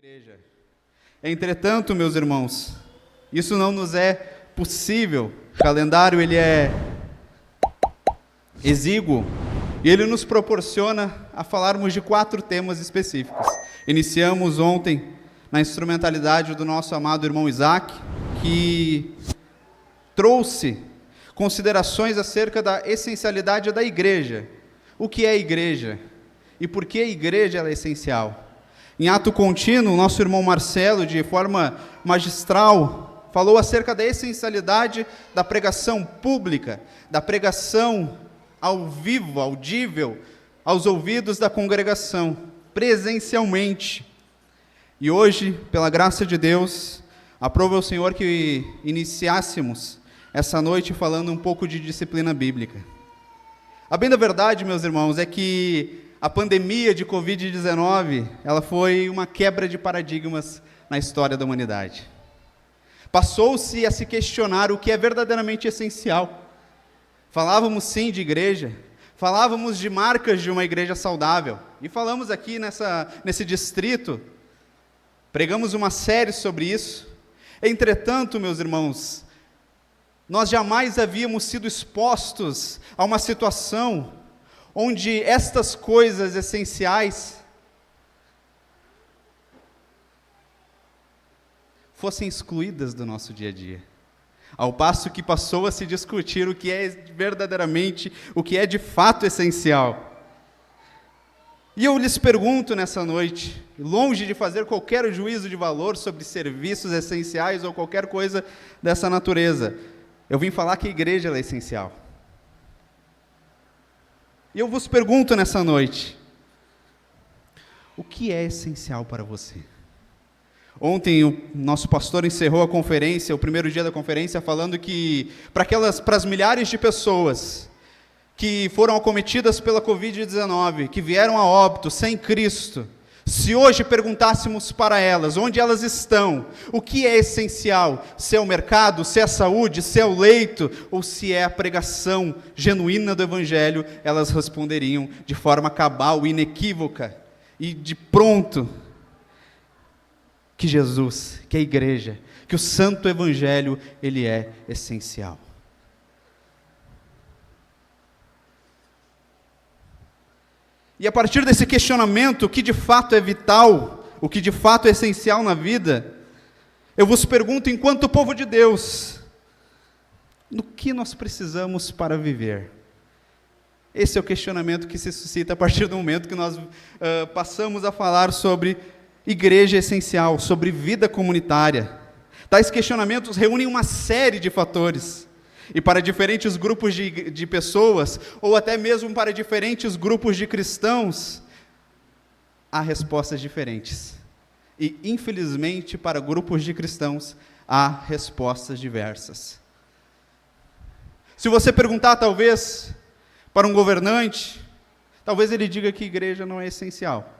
Igreja. Entretanto, meus irmãos, isso não nos é possível. O calendário ele é exíguo e ele nos proporciona a falarmos de 4 temas específicos. Iniciamos ontem na instrumentalidade do nosso amado irmão Isaac, que trouxe considerações acerca da essencialidade da igreja. O que é igreja? E por que a igreja ela é essencial? Em ato contínuo, nosso irmão Marcelo, de forma magistral, falou acerca da essencialidade da pregação pública, da pregação ao vivo, audível, aos ouvidos da congregação, presencialmente. E hoje, pela graça de Deus, aprove ao Senhor que iniciássemos essa noite falando um pouco de disciplina bíblica. A bem da verdade, meus irmãos, é que a pandemia de Covid-19, ela foi uma quebra de paradigmas na história da humanidade. Passou-se a se questionar o que é verdadeiramente essencial. Falávamos sim de igreja, falávamos de marcas de uma igreja saudável, e falamos aqui nesse distrito, pregamos uma série sobre isso. Entretanto, meus irmãos, nós jamais havíamos sido expostos a uma situação onde estas coisas essenciais fossem excluídas do nosso dia a dia, ao passo que passou a se discutir o que é verdadeiramente, o que é de fato essencial. E eu lhes pergunto nessa noite, longe de fazer qualquer juízo de valor sobre serviços essenciais ou qualquer coisa dessa natureza, eu vim falar que a igreja ela é essencial. E eu vos pergunto nessa noite, o que é essencial para você? Ontem o nosso pastor encerrou a conferência, o primeiro dia da conferência, falando que para as milhares de pessoas que foram acometidas pela Covid-19, que vieram a óbito sem Cristo, se hoje perguntássemos para elas onde elas estão, o que é essencial, se é o mercado, se é a saúde, se é o leito, ou se é a pregação genuína do Evangelho, elas responderiam de forma cabal, inequívoca e de pronto, que Jesus, que a igreja, que o Santo Evangelho, ele é essencial. E a partir desse questionamento, o que de fato é vital, o que de fato é essencial na vida, eu vos pergunto, enquanto povo de Deus, no que nós precisamos para viver? Esse é o questionamento que se suscita a partir do momento que nós passamos a falar sobre igreja essencial, sobre vida comunitária. Tais questionamentos reúnem uma série de fatores. E para diferentes grupos de pessoas, ou até mesmo para diferentes grupos de cristãos, há respostas diferentes. E, infelizmente, para grupos de cristãos, há respostas diversas. Se você perguntar, talvez, para um governante, talvez ele diga que igreja não é essencial.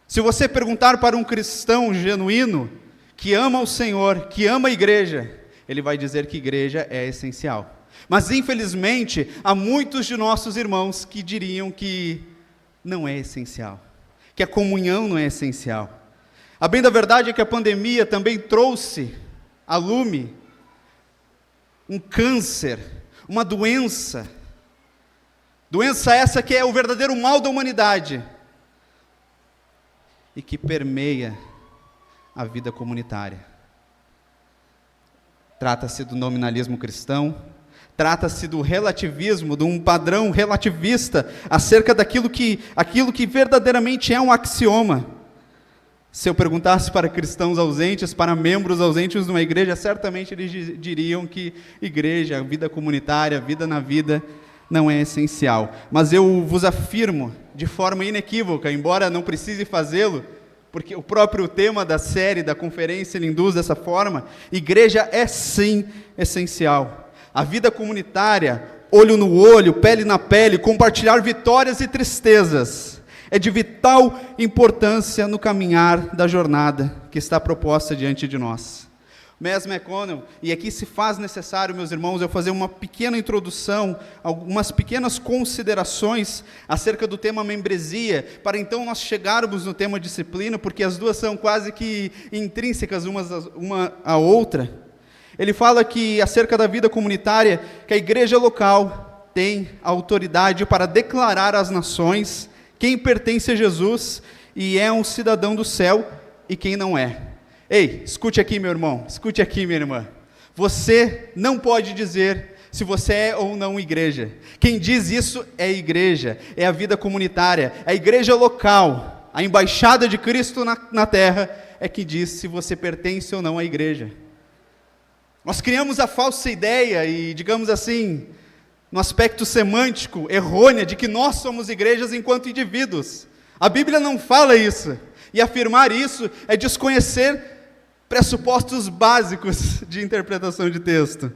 Se você perguntar para um cristão genuíno, que ama o Senhor, que ama a igreja, ele vai dizer que igreja é essencial. Mas, infelizmente, há muitos de nossos irmãos que diriam que não é essencial, que a comunhão não é essencial. A bem da verdade é que a pandemia também trouxe a lume um câncer, uma doença essa que é o verdadeiro mal da humanidade e que permeia a vida comunitária. Trata-se do nominalismo cristão, trata-se do relativismo, de um padrão relativista acerca daquilo que verdadeiramente é um axioma. Se eu perguntasse para cristãos ausentes, para membros ausentes de uma igreja, certamente eles diriam que igreja, vida comunitária, vida na vida, não é essencial. Mas eu vos afirmo, de forma inequívoca, embora não precise fazê-lo, porque o próprio tema da série, da conferência, ele induz dessa forma, igreja é sim essencial. A vida comunitária, olho no olho, pele na pele, compartilhar vitórias e tristezas, é de vital importância no caminhar da jornada que está proposta diante de nós. Mes McConnell, e aqui se faz necessário, meus irmãos, eu fazer uma pequena introdução, algumas pequenas considerações acerca do tema membresia, para então nós chegarmos no tema disciplina, porque as duas são quase que intrínsecas uma à outra. Ele fala que, acerca da vida comunitária, que a igreja local tem autoridade para declarar às nações quem pertence a Jesus e é um cidadão do céu e quem não é. Ei, escute aqui, meu irmão, escute aqui, minha irmã. Você não pode dizer se você é ou não igreja. Quem diz isso é a igreja, é a vida comunitária, é a igreja local, a embaixada de Cristo na terra é que diz se você pertence ou não à igreja. Nós criamos a falsa ideia e, digamos assim, no aspecto semântico, errônea, de que nós somos igrejas enquanto indivíduos. A Bíblia não fala isso, e afirmar isso é desconhecer pressupostos básicos de interpretação de texto.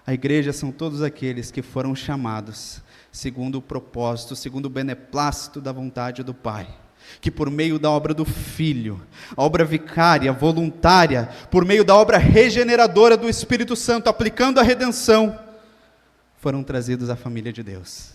A igreja são todos aqueles que foram chamados segundo o propósito, segundo o beneplácito da vontade do Pai, que por meio da obra do Filho, a obra vicária, voluntária, por meio da obra regeneradora do Espírito Santo, aplicando a redenção, foram trazidos à família de Deus.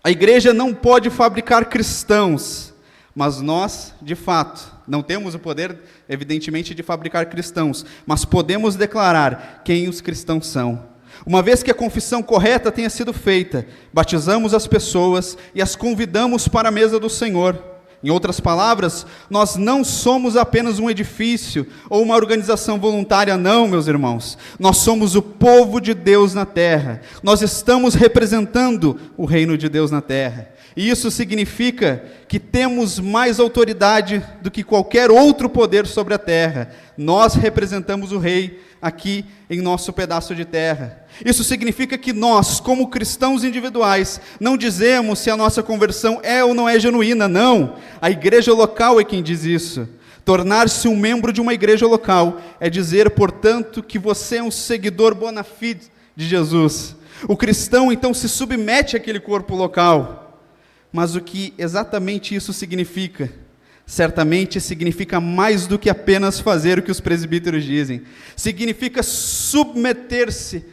A igreja não pode fabricar cristãos, mas nós, de fato, não temos o poder, evidentemente, de fabricar cristãos, mas podemos declarar quem os cristãos são. Uma vez que a confissão correta tenha sido feita, batizamos as pessoas e as convidamos para a mesa do Senhor. Em outras palavras, nós não somos apenas um edifício ou uma organização voluntária, não, meus irmãos. Nós somos o povo de Deus na terra. Nós estamos representando o reino de Deus na terra. E isso significa que temos mais autoridade do que qualquer outro poder sobre a terra. Nós representamos o Rei aqui em nosso pedaço de terra. Isso significa que nós, como cristãos individuais, não dizemos se a nossa conversão é ou não é genuína, não. A igreja local é quem diz isso. Tornar-se um membro de uma igreja local é dizer, portanto, que você é um seguidor bona fide de Jesus. O cristão, então, se submete àquele corpo local. Mas o que exatamente isso significa? Certamente significa mais do que apenas fazer o que os presbíteros dizem. Significa submeter-se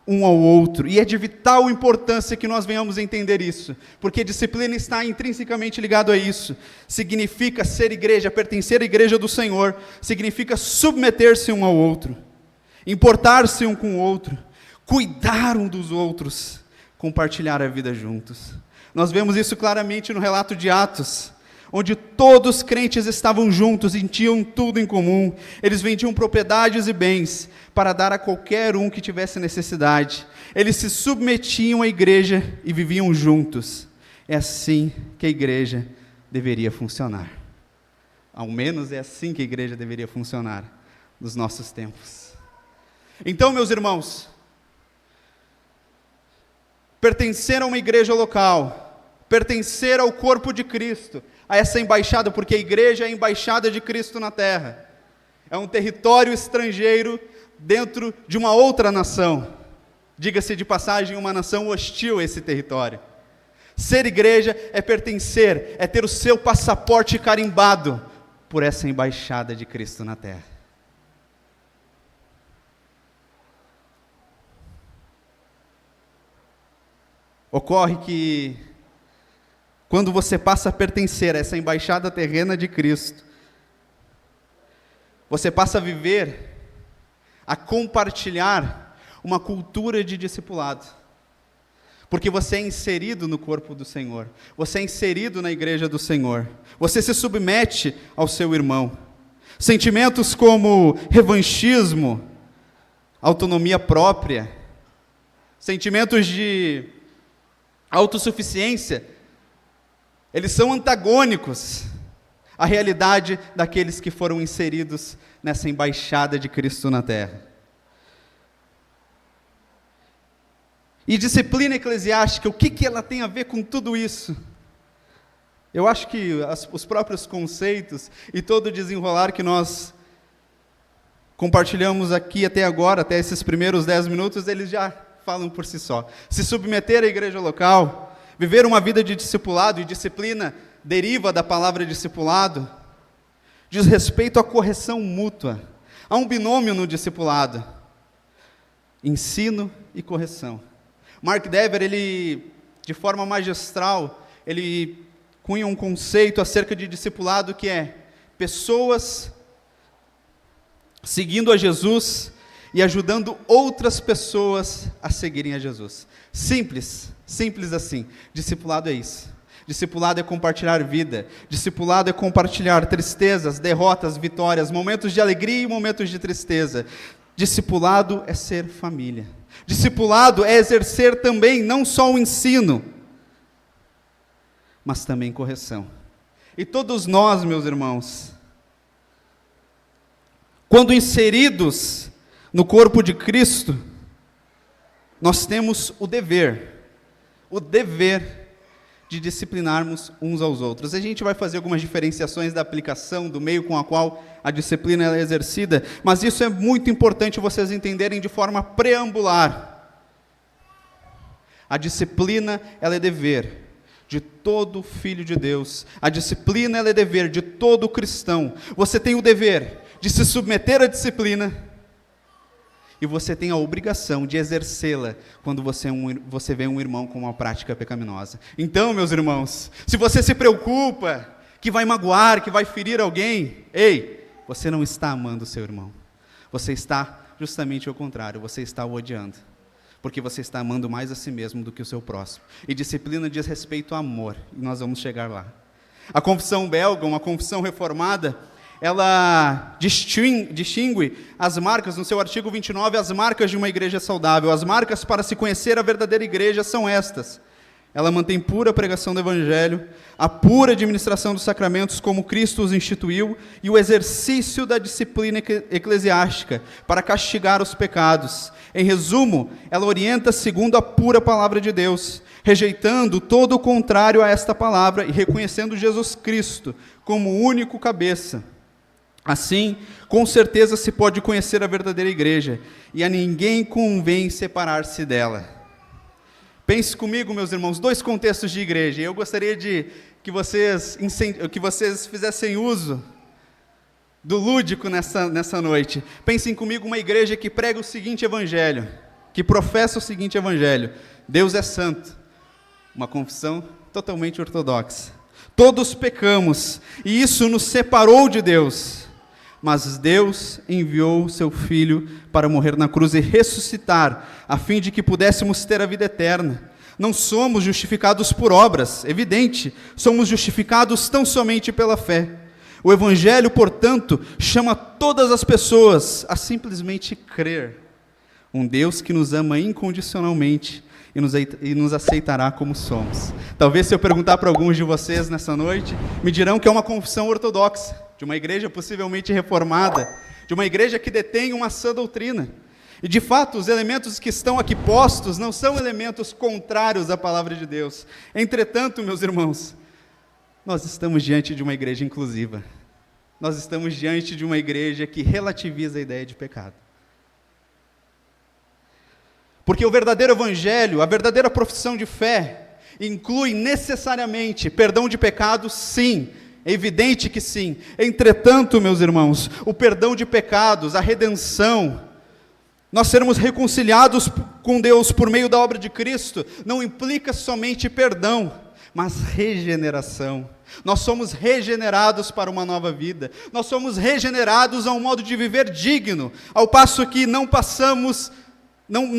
um ao outro. E é de vital importância que nós venhamos a entender isso, porque disciplina está intrinsecamente ligado a isso. Significa ser igreja, pertencer à igreja do Senhor. Significa submeter-se um ao outro, importar-se um com o outro, cuidar um dos outros, compartilhar a vida juntos. Nós vemos isso claramente no relato de Atos, onde todos os crentes estavam juntos e tinham tudo em comum. Eles vendiam propriedades e bens para dar a qualquer um que tivesse necessidade. Eles se submetiam à igreja e viviam juntos. É assim que a igreja deveria funcionar. Ao menos é assim que a igreja deveria funcionar nos nossos tempos. Então, meus irmãos, pertencer a uma igreja local, pertencer ao corpo de Cristo, a essa embaixada, porque a igreja é a embaixada de Cristo na terra, é um território estrangeiro dentro de uma outra nação, diga-se de passagem, uma nação hostil a esse território. Ser igreja é pertencer, é ter o seu passaporte carimbado por essa embaixada de Cristo na terra. Ocorre que, quando você passa a pertencer a essa embaixada terrena de Cristo, você passa a viver, a compartilhar uma cultura de discipulado, porque você é inserido no corpo do Senhor, você é inserido na igreja do Senhor, você se submete ao seu irmão. Sentimentos como revanchismo, autonomia própria, sentimentos de autossuficiência, eles são antagônicos à realidade daqueles que foram inseridos nessa embaixada de Cristo na terra. E disciplina eclesiástica, o que ela tem a ver com tudo isso? Eu acho que os próprios conceitos e todo o desenrolar que nós compartilhamos aqui até agora, até esses primeiros 10 minutos, eles já falam por si só. Se submeter à igreja local, viver uma vida de discipulado e disciplina deriva da palavra discipulado, diz respeito à correção mútua. Há um binômio no discipulado: ensino e correção. Mark Dever, ele, de forma magistral, ele cunha um conceito acerca de discipulado que é pessoas seguindo a Jesus e ajudando outras pessoas a seguirem a Jesus. Simples assim. Discipulado é isso. Discipulado é compartilhar vida. Discipulado é compartilhar tristezas, derrotas, vitórias, momentos de alegria e momentos de tristeza. Discipulado é ser família. Discipulado é exercer também não só o ensino, mas também correção. E todos nós, meus irmãos, quando inseridos no corpo de Cristo, nós temos o dever de disciplinarmos uns aos outros. A gente vai fazer algumas diferenciações da aplicação, do meio com a qual a disciplina é exercida, mas isso é muito importante vocês entenderem de forma preambular. A disciplina, ela é dever de todo filho de Deus. A disciplina, ela é dever de todo cristão. Você tem o dever de se submeter à disciplina, e você tem a obrigação de exercê-la quando você vê um irmão com uma prática pecaminosa. Então, meus irmãos, se você se preocupa que vai magoar, que vai ferir alguém, você não está amando o seu irmão. Você está justamente ao contrário, você está o odiando. Porque você está amando mais a si mesmo do que o seu próximo. E disciplina diz respeito ao amor, e nós vamos chegar lá. A confissão belga, uma confissão reformada, ela distingue as marcas, no seu artigo 29, as marcas de uma igreja saudável. As marcas para se conhecer a verdadeira igreja são estas: ela mantém pura a pregação do Evangelho, a pura administração dos sacramentos como Cristo os instituiu, e o exercício da disciplina eclesiástica para castigar os pecados. Em resumo, ela orienta segundo a pura palavra de Deus, rejeitando todo o contrário a esta palavra e reconhecendo Jesus Cristo como único cabeça. Assim, com certeza se pode conhecer a verdadeira igreja, e a ninguém convém separar-se dela. Pense comigo, meus irmãos, dois contextos de igreja. Eu gostaria que vocês fizessem uso do lúdico nessa noite. Pensem comigo uma igreja que prega o seguinte evangelho, que professa o seguinte evangelho: Deus é santo. Uma confissão totalmente ortodoxa. Todos pecamos, e isso nos separou de Deus. Mas Deus enviou o seu Filho para morrer na cruz e ressuscitar, a fim de que pudéssemos ter a vida eterna. Não somos justificados por obras, evidente, somos justificados tão somente pela fé. O Evangelho, portanto, chama todas as pessoas a simplesmente crer. Um Deus que nos ama incondicionalmente e nos aceitará como somos. Talvez, se eu perguntar para alguns de vocês nessa noite, me dirão que é uma confissão ortodoxa, de uma igreja possivelmente reformada, de uma igreja que detém uma sã doutrina. E, de fato, os elementos que estão aqui postos não são elementos contrários à palavra de Deus. Entretanto, meus irmãos, nós estamos diante de uma igreja inclusiva. Nós estamos diante de uma igreja que relativiza a ideia de pecado. Porque o verdadeiro evangelho, a verdadeira profissão de fé, inclui necessariamente perdão de pecados, sim. É evidente que sim. Entretanto, meus irmãos, o perdão de pecados, a redenção, nós sermos reconciliados com Deus por meio da obra de Cristo, não implica somente perdão, mas regeneração. Nós somos regenerados para uma nova vida. Nós somos regenerados a um modo de viver digno, ao passo que não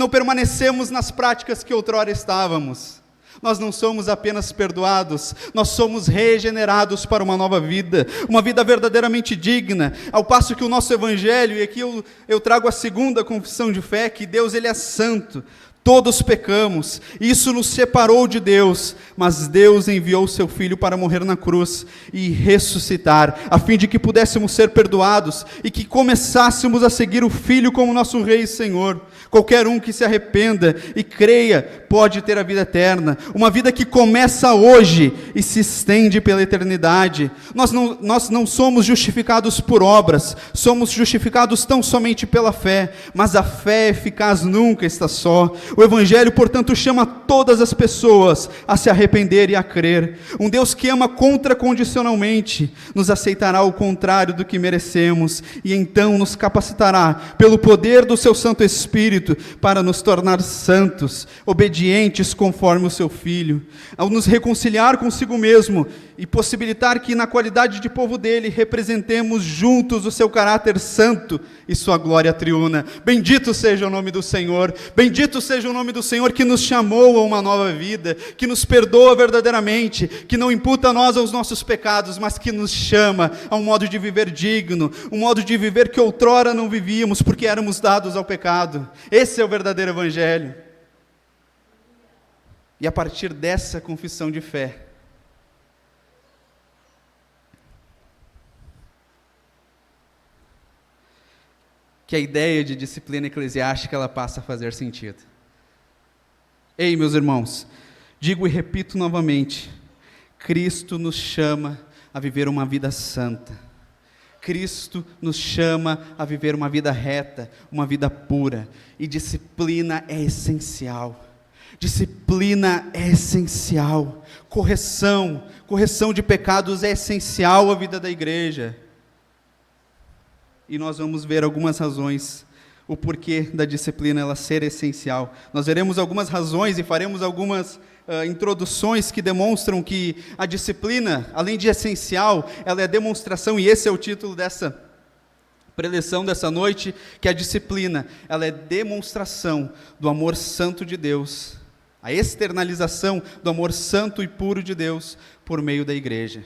permanecemos nas práticas que outrora estávamos. Nós não somos apenas perdoados, nós somos regenerados para uma nova vida, uma vida verdadeiramente digna, ao passo que o nosso Evangelho, e aqui eu trago a segunda confissão de fé, que Deus ele é santo, todos pecamos, isso nos separou de Deus, mas Deus enviou o seu Filho para morrer na cruz e ressuscitar, a fim de que pudéssemos ser perdoados e que começássemos a seguir o Filho como nosso Rei e Senhor. Qualquer um que se arrependa e creia pode ter a vida eterna, uma vida que começa hoje e se estende pela eternidade. Nós não somos justificados por obras, somos justificados tão somente pela fé, mas a fé eficaz nunca está só. O Evangelho, portanto, chama todas as pessoas a se arrepender e a crer. Um Deus que ama contracondicionalmente nos aceitará ao contrário do que merecemos e então nos capacitará pelo poder do seu Santo Espírito para nos tornar santos, obedientes conforme o seu Filho, ao nos reconciliar consigo mesmo e possibilitar que na qualidade de povo dele representemos juntos o seu caráter santo e sua glória triuna. Bendito seja o nome do Senhor, bendito seja o nome do Senhor que nos chamou a uma nova vida, que nos perdoa verdadeiramente, que não imputa a nós os nossos pecados, mas que nos chama a um modo de viver digno, um modo de viver que outrora não vivíamos porque éramos dados ao pecado. Esse é o verdadeiro Evangelho. E a partir dessa confissão de fé, que a ideia de disciplina eclesiástica ela passa a fazer sentido. Ei, meus irmãos, digo e repito novamente, Cristo nos chama a viver uma vida santa. Cristo nos chama a viver uma vida reta, uma vida pura, e disciplina é essencial. Disciplina é essencial. Correção de pecados é essencial à vida da igreja. E nós vamos ver algumas razões, o porquê da disciplina ela ser essencial. Nós veremos algumas razões e faremos algumas introduções que demonstram que a disciplina, além de essencial, ela é demonstração, e esse é o título dessa preleção dessa noite, que a disciplina, ela é demonstração do amor santo de Deus, a externalização do amor santo e puro de Deus por meio da igreja.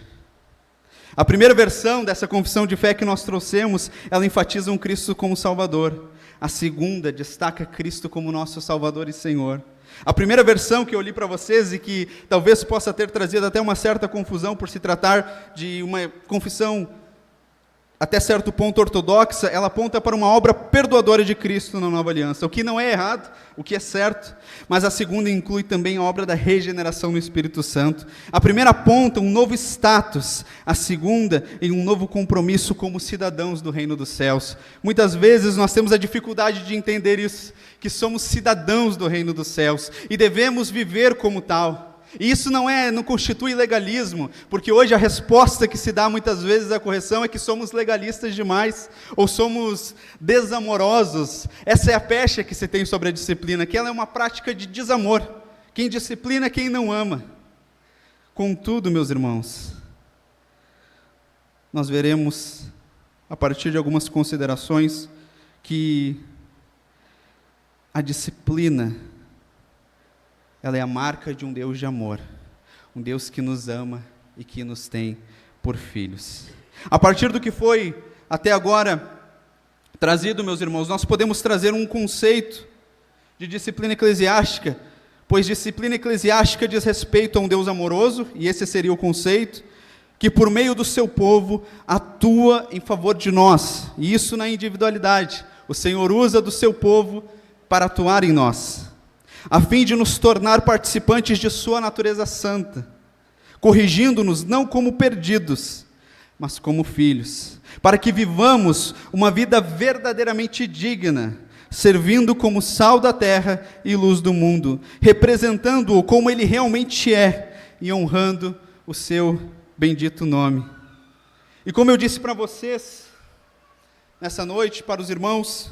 A primeira versão dessa confissão de fé que nós trouxemos, ela enfatiza um Cristo como Salvador. A segunda destaca Cristo como nosso Salvador e Senhor. A primeira versão que eu li para vocês e que talvez possa ter trazido até uma certa confusão por se tratar de uma confissão até certo ponto ortodoxa, ela aponta para uma obra perdoadora de Cristo na nova aliança, o que não é errado, o que é certo, mas a segunda inclui também a obra da regeneração no Espírito Santo. A primeira aponta um novo status, a segunda em um novo compromisso como cidadãos do reino dos céus. Muitas vezes nós temos a dificuldade de entender isso, que somos cidadãos do reino dos céus e devemos viver como tal. E isso não constitui legalismo, porque hoje a resposta que se dá muitas vezes à correção é que somos legalistas demais, ou somos desamorosos. Essa é a pecha que se tem sobre a disciplina, que ela é uma prática de desamor. Quem disciplina é quem não ama. Contudo, meus irmãos, nós veremos, a partir de algumas considerações, que a disciplina ela é a marca de um Deus de amor, um Deus que nos ama e que nos tem por filhos. A partir do que foi até agora trazido, meus irmãos, nós podemos trazer um conceito de disciplina eclesiástica, pois disciplina eclesiástica diz respeito a um Deus amoroso, e esse seria o conceito, que por meio do seu povo atua em favor de nós, e isso na individualidade. O Senhor usa do seu povo para atuar em nós, a fim de nos tornar participantes de sua natureza santa, corrigindo-nos não como perdidos, mas como filhos, para que vivamos uma vida verdadeiramente digna, servindo como sal da terra e luz do mundo, representando-o como ele realmente é e honrando o seu bendito nome. E como eu disse para vocês, nessa noite, para os irmãos,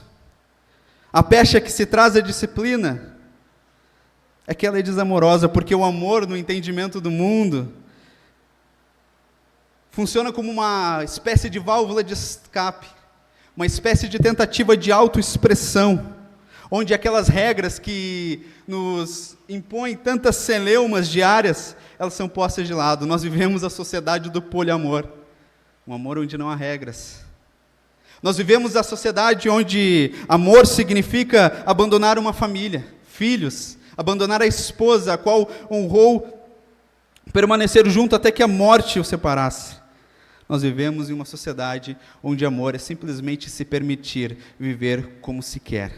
a pecha que se traz à disciplina é que ela é desamorosa, porque o amor, no entendimento do mundo, funciona como uma espécie de válvula de escape, uma espécie de tentativa de autoexpressão, onde aquelas regras que nos impõem tantas celeumas diárias, elas são postas de lado. Nós vivemos a sociedade do poliamor, um amor onde não há regras. Nós vivemos a sociedade onde amor significa abandonar uma família, filhos, abandonar a esposa, a qual honrou, permanecer junto até que a morte o separasse. Nós vivemos em uma sociedade onde amor é simplesmente se permitir viver como se quer.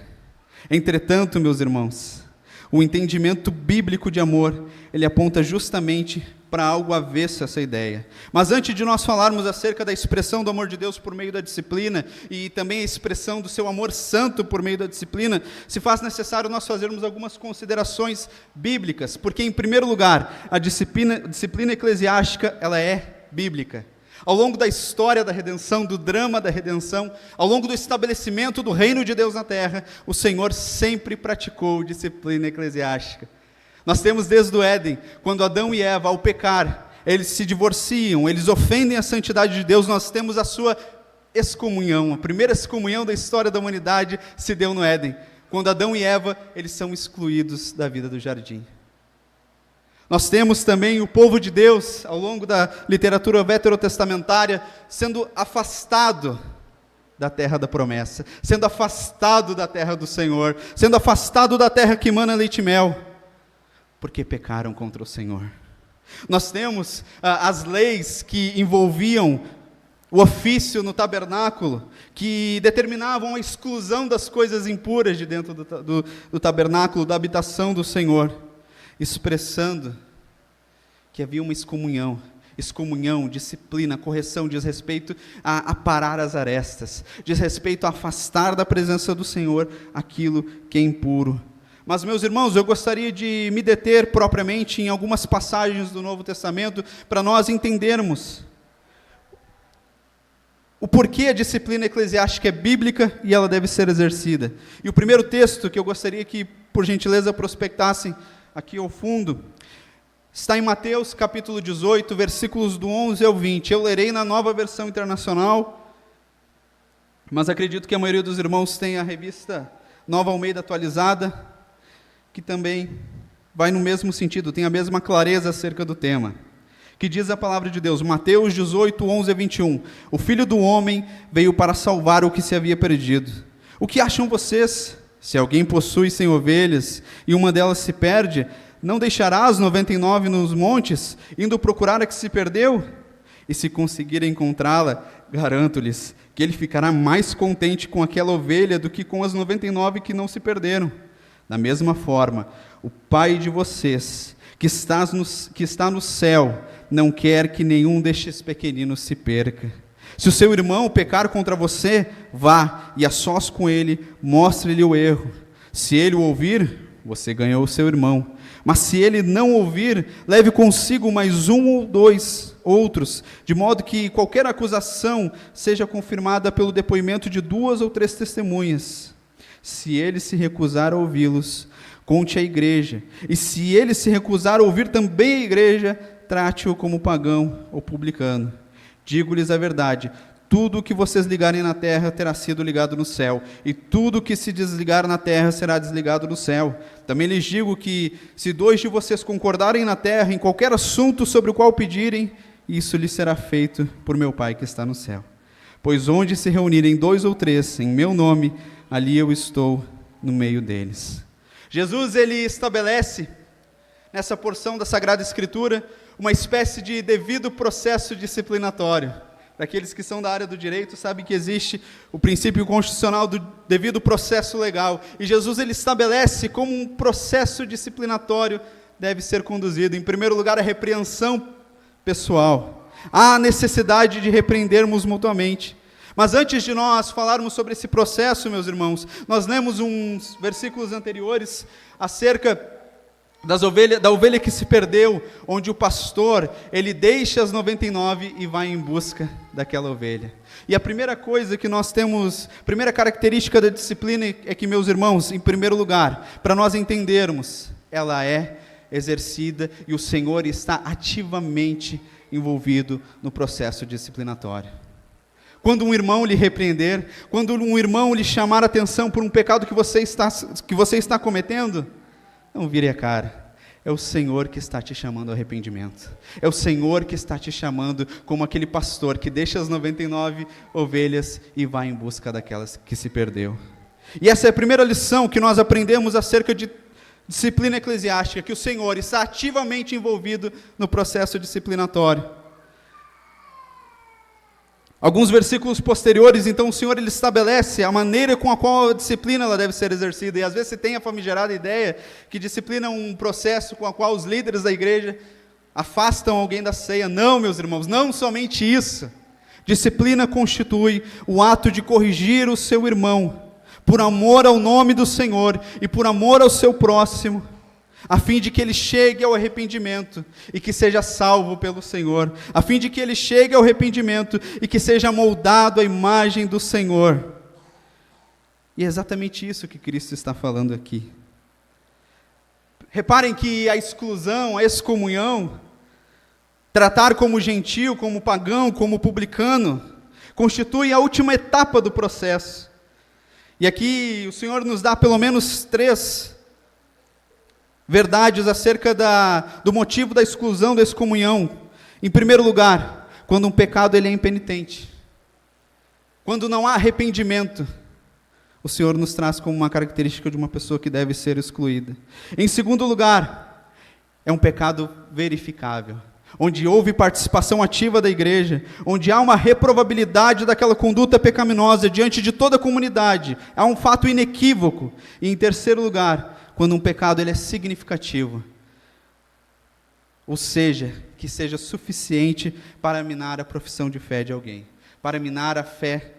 Entretanto, meus irmãos, o entendimento bíblico de amor, ele aponta justamente para algo avesso a essa ideia. Mas antes de nós falarmos acerca da expressão do amor de Deus por meio da disciplina e também a expressão do seu amor santo por meio da disciplina, se faz necessário nós fazermos algumas considerações bíblicas, porque em primeiro lugar, a disciplina eclesiástica, ela é bíblica. Ao longo da história da redenção, do drama da redenção, ao longo do estabelecimento do reino de Deus na terra, o Senhor sempre praticou disciplina eclesiástica. Nós temos desde o Éden, quando Adão e Eva, ao pecar, eles se divorciam, eles ofendem a santidade de Deus, nós temos a sua excomunhão. A primeira excomunhão da história da humanidade se deu no Éden, quando Adão e Eva, eles são excluídos da vida do jardim. Nós temos também o povo de Deus, ao longo da literatura veterotestamentária, sendo afastado da terra da promessa, sendo afastado da terra do Senhor, sendo afastado da terra que emana leite e mel, porque pecaram contra o Senhor. Nós temos as leis que envolviam o ofício no tabernáculo, que determinavam a exclusão das coisas impuras de dentro do tabernáculo, da habitação do Senhor, expressando que havia uma excomunhão, disciplina, correção, diz respeito a parar as arestas, diz respeito a afastar da presença do Senhor aquilo que é impuro. Mas, meus irmãos, eu gostaria de me deter propriamente em algumas passagens do Novo Testamento para nós entendermos o porquê a disciplina eclesiástica é bíblica e ela deve ser exercida. E o primeiro texto que eu gostaria que, por gentileza, prospectassem aqui ao fundo, está em Mateus capítulo 18, versículos do 11 ao 20. Eu lerei na Nova Versão Internacional, mas acredito que a maioria dos irmãos tem a revista Nova Almeida atualizada, que também vai no mesmo sentido, tem a mesma clareza acerca do tema, que diz a palavra de Deus, Mateus 18, 11 a 21, o Filho do Homem veio para salvar o que se havia perdido. O que acham vocês? Se alguém possui 100 ovelhas e uma delas se perde, não deixará as 99 nos montes, indo procurar a que se perdeu? E se conseguir encontrá-la, garanto-lhes que ele ficará mais contente com aquela ovelha do que com as 99 que não se perderam. Da mesma forma, o Pai de vocês, que está no céu, não quer que nenhum destes pequeninos se perca. Se o seu irmão pecar contra você, vá e a sós com ele, mostre-lhe o erro. Se ele o ouvir, você ganhou o seu irmão. Mas se ele não ouvir, leve consigo mais um ou dois outros, de modo que qualquer acusação seja confirmada pelo depoimento de 2 ou 3 testemunhas. Se ele se recusar a ouvi-los, conte à igreja. E se ele se recusar a ouvir também a igreja, trate-o como pagão ou publicano. Digo-lhes a verdade, tudo o que vocês ligarem na terra terá sido ligado no céu, e tudo o que se desligar na terra será desligado no céu. Também lhes digo que, se 2 de vocês concordarem na terra em qualquer assunto sobre o qual pedirem, isso lhes será feito por meu Pai que está no céu. Pois onde se reunirem 2 ou 3 em meu nome, ali eu estou no meio deles. Jesus, ele estabelece, nessa porção da Sagrada Escritura, uma espécie de devido processo disciplinatório. Para aqueles que são da área do direito, sabem que existe o princípio constitucional do devido processo legal. E Jesus, ele estabelece como um processo disciplinatório deve ser conduzido. Em primeiro lugar, a repreensão pessoal. Há necessidade de repreendermos mutuamente. Mas antes de nós falarmos sobre esse processo, meus irmãos, nós lemos uns versículos anteriores acerca da ovelha que se perdeu, onde o pastor, ele deixa as 99 e vai em busca daquela ovelha. E a primeira coisa que nós temos, primeira característica da disciplina é que, meus irmãos, em primeiro lugar, para nós entendermos, ela é exercida e o Senhor está ativamente envolvido no processo disciplinatório. Quando um irmão lhe repreender, quando um irmão lhe chamar a atenção por um pecado que você está cometendo, não vire a cara. É o Senhor que está te chamando ao arrependimento. É o Senhor que está te chamando como aquele pastor que deixa as 99 ovelhas e vai em busca daquelas que se perdeu. E essa é a primeira lição que nós aprendemos acerca de disciplina eclesiástica, que o Senhor está ativamente envolvido no processo disciplinatório. Alguns versículos posteriores, então, o Senhor ele estabelece a maneira com a qual a disciplina ela deve ser exercida. E às vezes você tem a famigerada ideia que disciplina é um processo com o qual os líderes da igreja afastam alguém da ceia. Não, meus irmãos, não somente isso. Disciplina constitui o ato de corrigir o seu irmão, por amor ao nome do Senhor e por amor ao seu próximo, a fim de que ele chegue ao arrependimento e que seja salvo pelo Senhor, a fim de que ele chegue ao arrependimento e que seja moldado à imagem do Senhor. E é exatamente isso que Cristo está falando aqui. Reparem que a exclusão, a excomunhão, tratar como gentil, como pagão, como publicano, constitui a última etapa do processo. E aqui o Senhor nos dá pelo menos 3 verdades acerca do motivo da exclusão, da excomunhão. Em primeiro lugar, quando um pecado ele é impenitente. Quando não há arrependimento, o Senhor nos traz como uma característica de uma pessoa que deve ser excluída. Em segundo lugar, é um pecado verificável, onde houve participação ativa da igreja, onde há uma reprovabilidade daquela conduta pecaminosa diante de toda a comunidade, há um fato inequívoco. E em terceiro lugar, quando um pecado ele é significativo, ou seja, que seja suficiente para minar a profissão de fé de alguém, para minar a fé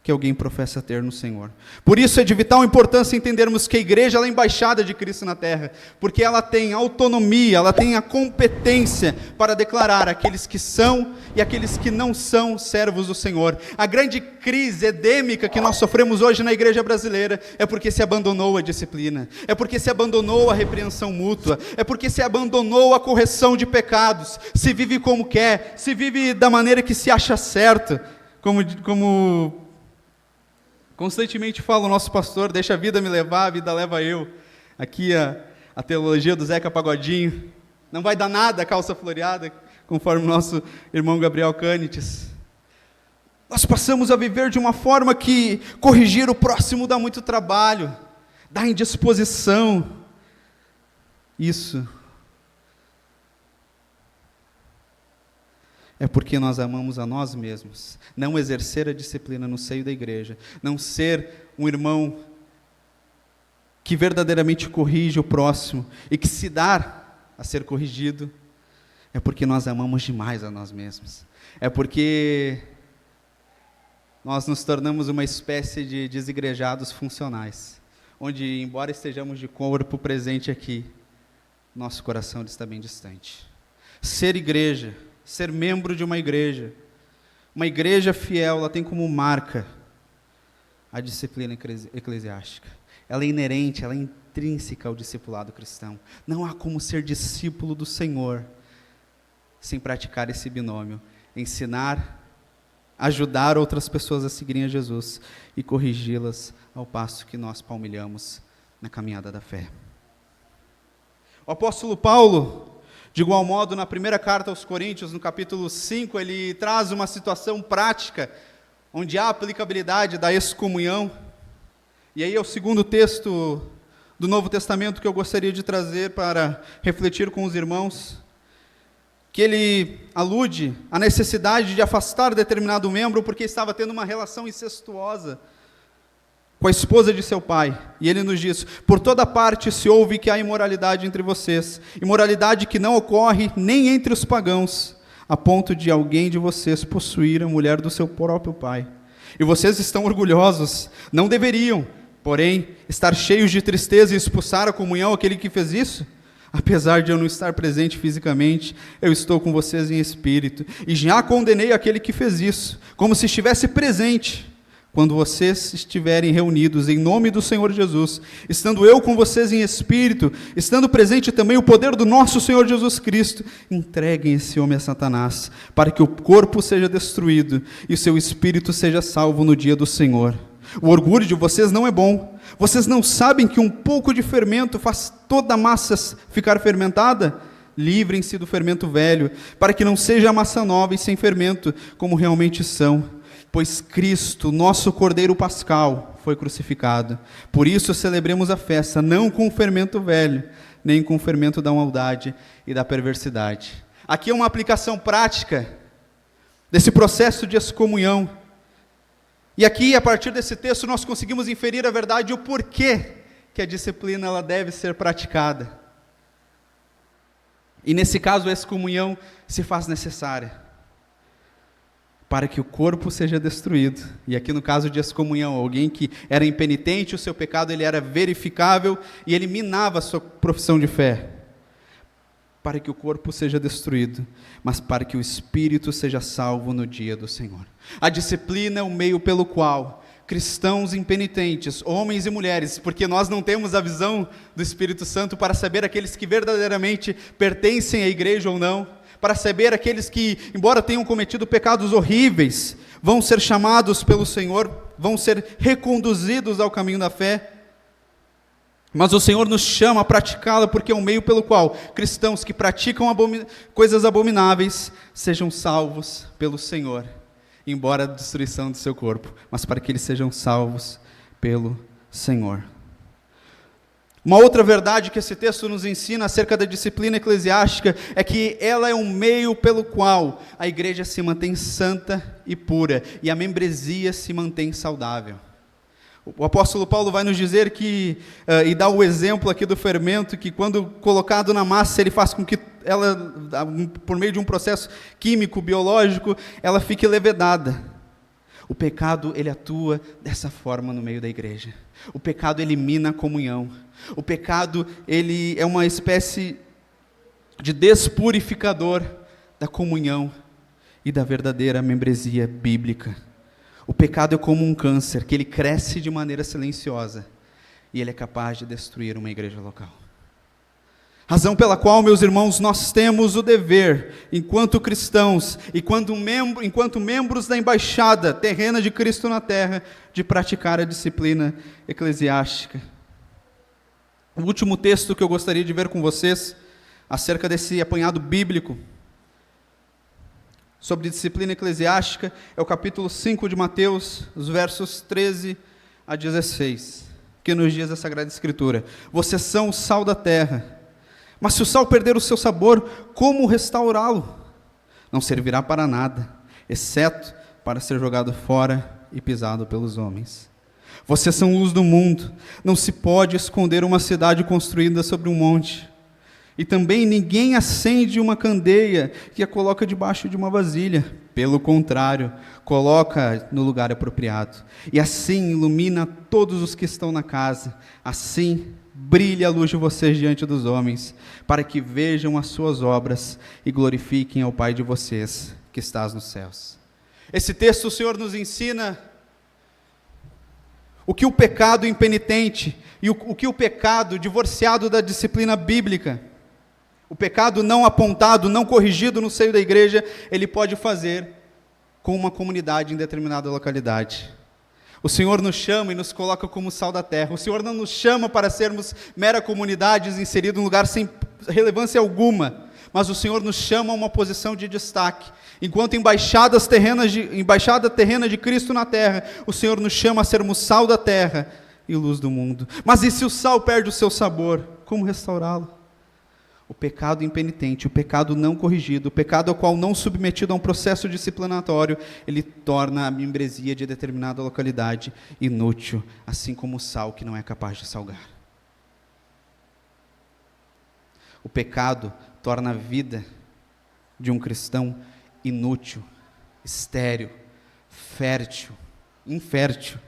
que alguém professa ter no Senhor. Por isso é de vital importância entendermos que a igreja ela é a embaixada de Cristo na terra, porque ela tem autonomia, ela tem a competência para declarar aqueles que são e aqueles que não são servos do Senhor. A grande crise endêmica que nós sofremos hoje na igreja brasileira é porque se abandonou a disciplina, é porque se abandonou a repreensão mútua, é porque se abandonou a correção de pecados, se vive como quer, se vive da maneira que se acha certo, como constantemente fala o nosso pastor, deixa a vida me levar, a vida leva eu. Aqui a teologia do Zeca Pagodinho. Não vai dar nada a calça floreada, conforme o nosso irmão Gabriel Canites. Nós passamos a viver de uma forma que corrigir o próximo dá muito trabalho, dá indisposição. Isso é porque nós amamos a nós mesmos, não exercer a disciplina no seio da igreja, não ser um irmão que verdadeiramente corrige o próximo e que se dá a ser corrigido, é porque nós amamos demais a nós mesmos, é porque nós nos tornamos uma espécie de desigrejados funcionais, onde, embora estejamos de corpo presente aqui, nosso coração está bem distante. Ser igreja, ser membro de uma igreja fiel, ela tem como marca a disciplina eclesiástica. Ela é inerente, ela é intrínseca ao discipulado cristão. Não há como ser discípulo do Senhor sem praticar esse binômio, ensinar, ajudar outras pessoas a seguirem a Jesus e corrigi-las ao passo que nós palmilhamos na caminhada da fé. O apóstolo Paulo, de igual modo, na primeira carta aos Coríntios, no capítulo 5, ele traz uma situação prática, onde há aplicabilidade da excomunhão. E aí é o segundo texto do Novo Testamento que eu gostaria de trazer para refletir com os irmãos, que ele alude à necessidade de afastar determinado membro, porque estava tendo uma relação incestuosa com a esposa de seu pai, e ele nos diz: por toda parte se ouve que há imoralidade entre vocês, imoralidade que não ocorre nem entre os pagãos, a ponto de alguém de vocês possuir a mulher do seu próprio pai. E vocês estão orgulhosos, não deveriam, porém, estar cheios de tristeza e expulsar a comunhão aquele que fez isso? Apesar de eu não estar presente fisicamente, eu estou com vocês em espírito, e já condenei aquele que fez isso, como se estivesse presente, quando vocês estiverem reunidos em nome do Senhor Jesus, estando eu com vocês em espírito, estando presente também o poder do nosso Senhor Jesus Cristo, entreguem esse homem a Satanás, para que o corpo seja destruído e o seu espírito seja salvo no dia do Senhor. O orgulho de vocês não é bom. Vocês não sabem que um pouco de fermento faz toda a massa ficar fermentada? Livrem-se do fermento velho, para que não seja a massa nova e sem fermento, como realmente são. Pois Cristo, nosso Cordeiro Pascal, foi crucificado. Por isso celebremos a festa, não com o fermento velho, nem com o fermento da maldade e da perversidade. Aqui é uma aplicação prática desse processo de excomunhão. E aqui, a partir desse texto, nós conseguimos inferir a verdade e o porquê que a disciplina ela deve ser praticada. E nesse caso, a excomunhão se faz necessária para que o corpo seja destruído. E aqui no caso de excomunhão, alguém que era impenitente, o seu pecado ele era verificável e ele minava a sua profissão de fé. Para que o corpo seja destruído, mas para que o espírito seja salvo no dia do Senhor. A disciplina é o meio pelo qual cristãos impenitentes, homens e mulheres, porque nós não temos a visão do Espírito Santo para saber aqueles que verdadeiramente pertencem à igreja ou não, para saber aqueles que, embora tenham cometido pecados horríveis, vão ser chamados pelo Senhor, vão ser reconduzidos ao caminho da fé. Mas o Senhor nos chama a praticá-la porque é um meio pelo qual cristãos que praticam coisas abomináveis sejam salvos pelo Senhor, embora a destruição do seu corpo, mas para que eles sejam salvos pelo Senhor. Uma outra verdade que esse texto nos ensina acerca da disciplina eclesiástica é que ela é um meio pelo qual a igreja se mantém santa e pura e a membresia se mantém saudável. O apóstolo Paulo vai nos dizer que, e dá o exemplo aqui do fermento, que quando colocado na massa, ele faz com que ela, por meio de um processo químico, biológico, ela fique levedada. O pecado, ele atua dessa forma no meio da igreja. O pecado elimina a comunhão. O pecado, ele é uma espécie de despurificador da comunhão e da verdadeira membresia bíblica. O pecado é como um câncer, que ele cresce de maneira silenciosa, e ele é capaz de destruir uma igreja local. Razão pela qual, meus irmãos, nós temos o dever, enquanto cristãos, enquanto membros da embaixada terrena de Cristo na terra, de praticar a disciplina eclesiástica. O último texto que eu gostaria de ver com vocês, acerca desse apanhado bíblico, sobre disciplina eclesiástica, é o capítulo 5 de Mateus, os versos 13 a 16, que nos diz a Sagrada Escritura: vocês são o sal da terra, mas se o sal perder o seu sabor, como restaurá-lo? Não servirá para nada, exceto para ser jogado fora e pisado pelos homens. Vocês são luz do mundo, não se pode esconder uma cidade construída sobre um monte. E também ninguém acende uma candeia que a coloca debaixo de uma vasilha. Pelo contrário, coloca no lugar apropriado. E assim ilumina todos os que estão na casa. Assim brilha a luz de vocês diante dos homens, para que vejam as suas obras e glorifiquem ao Pai de vocês, que estás nos céus. Esse texto o Senhor nos ensina o que o pecado impenitente e o que o pecado divorciado da disciplina bíblica, o pecado não apontado, não corrigido no seio da igreja, ele pode fazer com uma comunidade em determinada localidade. O Senhor nos chama e nos coloca como sal da terra. O Senhor não nos chama para sermos mera comunidades inseridas em um lugar sem relevância alguma, mas o Senhor nos chama a uma posição de destaque. Enquanto embaixada terrena de Cristo na terra, o Senhor nos chama a sermos sal da terra e luz do mundo. Mas e se o sal perde o seu sabor? Como restaurá-lo? O pecado impenitente, o pecado não corrigido, o pecado ao qual não submetido a um processo disciplinatório, ele torna a membresia de determinada localidade inútil, assim como o sal que não é capaz de salgar. O pecado torna a vida de um cristão inútil, estéril, fértil, infértil,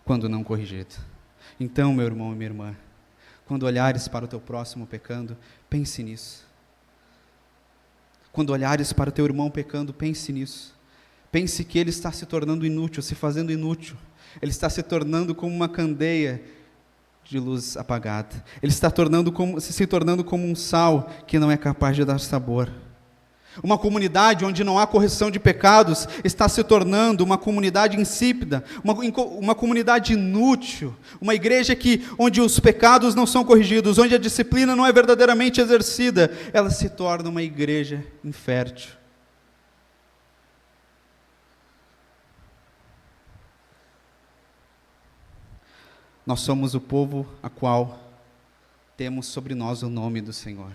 quando não corrigido. Então, meu irmão e minha irmã, quando olhares para o teu próximo pecando, pense nisso. Quando olhares para o teu irmão pecando, pense nisso. Pense que ele está se tornando inútil, se fazendo inútil. Ele está se tornando como uma candeia de luz apagada. Ele está se tornando como um sal que não é capaz de dar sabor. Uma comunidade onde não há correção de pecados está se tornando uma comunidade insípida, uma comunidade inútil, uma igreja onde os pecados não são corrigidos, onde a disciplina não é verdadeiramente exercida, ela se torna uma igreja infértil. Nós somos o povo a qual temos sobre nós o nome do Senhor.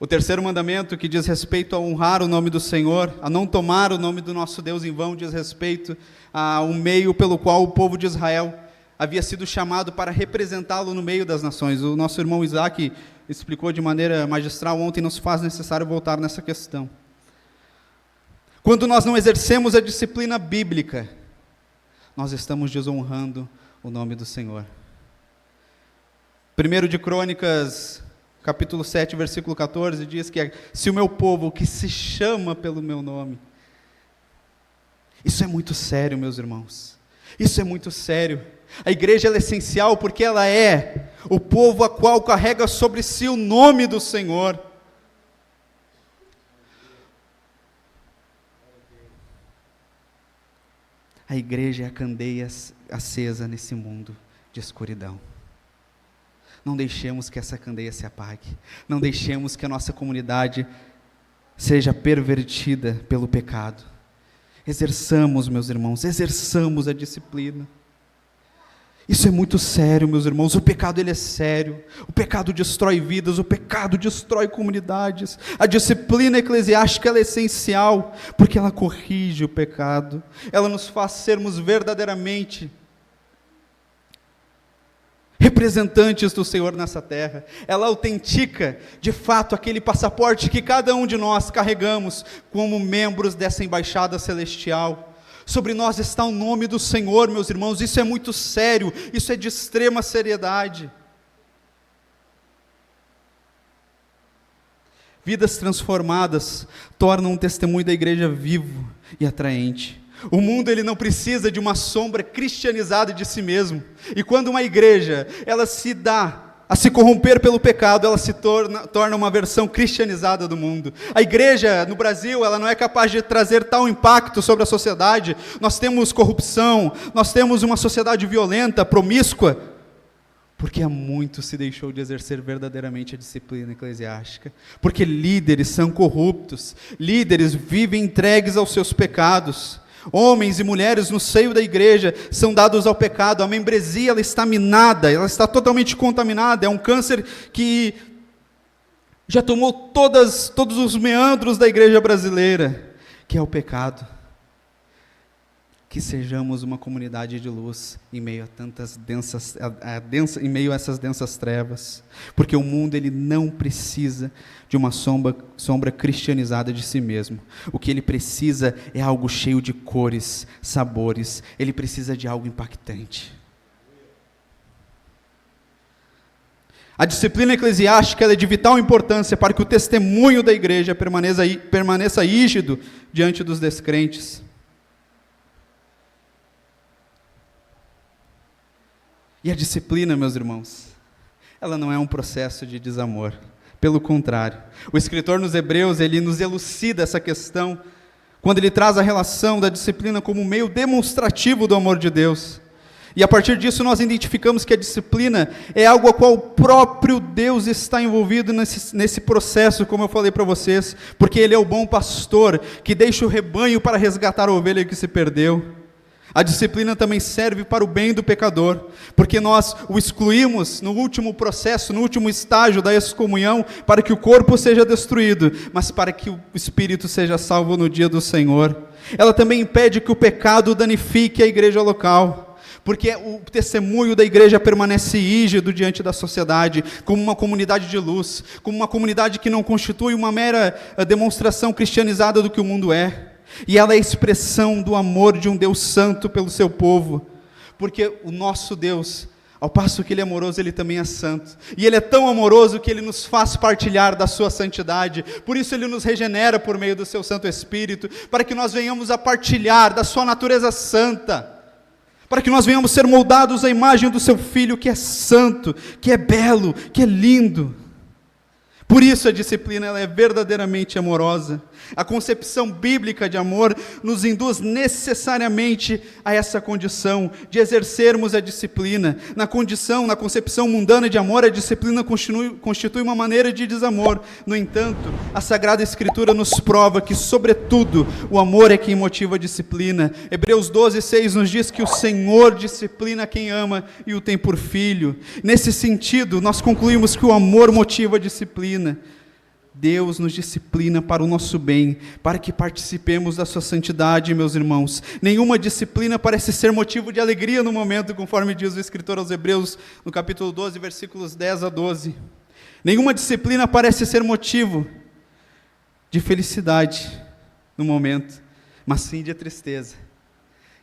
O terceiro mandamento, que diz respeito a honrar o nome do Senhor, a não tomar o nome do nosso Deus em vão, diz respeito ao meio pelo qual o povo de Israel havia sido chamado para representá-lo no meio das nações. O nosso irmão Isaac explicou de maneira magistral ontem, não se faz necessário voltar nessa questão. Quando nós não exercemos a disciplina bíblica, nós estamos desonrando o nome do Senhor. 1 de Crônicas, capítulo 7, versículo 14, diz que se o meu povo, que se chama pelo meu nome... Isso é muito sério, meus irmãos. Isso é muito sério. A igreja ela é essencial porque ela é o povo a qual carrega sobre si o nome do Senhor. A igreja é a candeia acesa nesse mundo de escuridão. Não deixemos que essa candeia se apague. Não deixemos que a nossa comunidade seja pervertida pelo pecado. Exerçamos, meus irmãos, exerçamos a disciplina. Isso é muito sério, meus irmãos. O pecado ele é sério. O pecado destrói vidas, o pecado destrói comunidades. A disciplina eclesiástica ela é essencial, porque ela corrige o pecado. Ela nos faz sermos verdadeiramente representantes do Senhor nessa terra. Ela autentica, de fato, aquele passaporte que cada um de nós carregamos como membros dessa embaixada celestial. Sobre nós está o nome do Senhor, meus irmãos. Isso é muito sério, isso é de extrema seriedade. Vidas transformadas tornam um testemunho da igreja vivo e atraente. O mundo ele não precisa de uma sombra cristianizada de si mesmo. E quando uma igreja ela se dá a se corromper pelo pecado, ela se torna uma versão cristianizada do mundo. A igreja no Brasil ela não é capaz de trazer tal impacto sobre a sociedade. Nós temos corrupção, nós temos uma sociedade violenta, promíscua, porque há muito se deixou de exercer verdadeiramente a disciplina eclesiástica. Porque líderes são corruptos, líderes vivem entregues aos seus pecados. Homens e mulheres no seio da igreja são dados ao pecado. A membresia ela está minada, ela está totalmente contaminada. É um câncer que já tomou todos os meandros da igreja brasileira, que é o pecado. Que sejamos uma comunidade de luz em meio a tantas em meio a essas densas trevas, porque o mundo ele não precisa de uma sombra cristianizada de si mesmo. O que ele precisa é algo cheio de cores, sabores. Ele precisa de algo impactante. A disciplina eclesiástica ela é de vital importância para que o testemunho da igreja permaneça rígido diante dos descrentes. E a disciplina, meus irmãos, ela não é um processo de desamor. Pelo contrário, o escritor nos Hebreus, ele nos elucida essa questão, quando ele traz a relação da disciplina como um meio demonstrativo do amor de Deus. E a partir disso nós identificamos que a disciplina é algo a qual o próprio Deus está envolvido nesse processo, como eu falei para vocês, porque Ele é o bom pastor, que deixa o rebanho para resgatar a ovelha que se perdeu. A disciplina também serve para o bem do pecador, porque nós o excluímos no último processo, no último estágio da excomunhão, para que o corpo seja destruído, mas para que o espírito seja salvo no dia do Senhor. Ela também impede que o pecado danifique a igreja local, porque o testemunho da igreja permanece rígido diante da sociedade, como uma comunidade de luz, como uma comunidade que não constitui uma mera demonstração cristianizada do que o mundo é. E ela é a expressão do amor de um Deus santo pelo seu povo, porque o nosso Deus, ao passo que Ele é amoroso, Ele também é santo, e Ele é tão amoroso que Ele nos faz partilhar da sua santidade, por isso Ele nos regenera por meio do seu Santo Espírito, para que nós venhamos a partilhar da sua natureza santa, para que nós venhamos ser moldados à imagem do seu Filho, que é santo, que é belo, que é lindo. Por isso a disciplina ela é verdadeiramente amorosa. A concepção bíblica de amor nos induz necessariamente a essa condição de exercermos a disciplina. Na concepção mundana de amor, a disciplina constitui uma maneira de desamor. No entanto, a Sagrada Escritura nos prova que, sobretudo, o amor é quem motiva a disciplina. Hebreus 12:6 nos diz que o Senhor disciplina quem ama e o tem por filho. Nesse sentido, nós concluímos que o amor motiva a disciplina. Deus nos disciplina para o nosso bem, para que participemos da sua santidade, meus irmãos. Nenhuma disciplina parece ser motivo de alegria no momento, conforme diz o escritor aos Hebreus, no capítulo 12, versículos 10 a 12. Nenhuma disciplina parece ser motivo de felicidade no momento, mas sim de tristeza.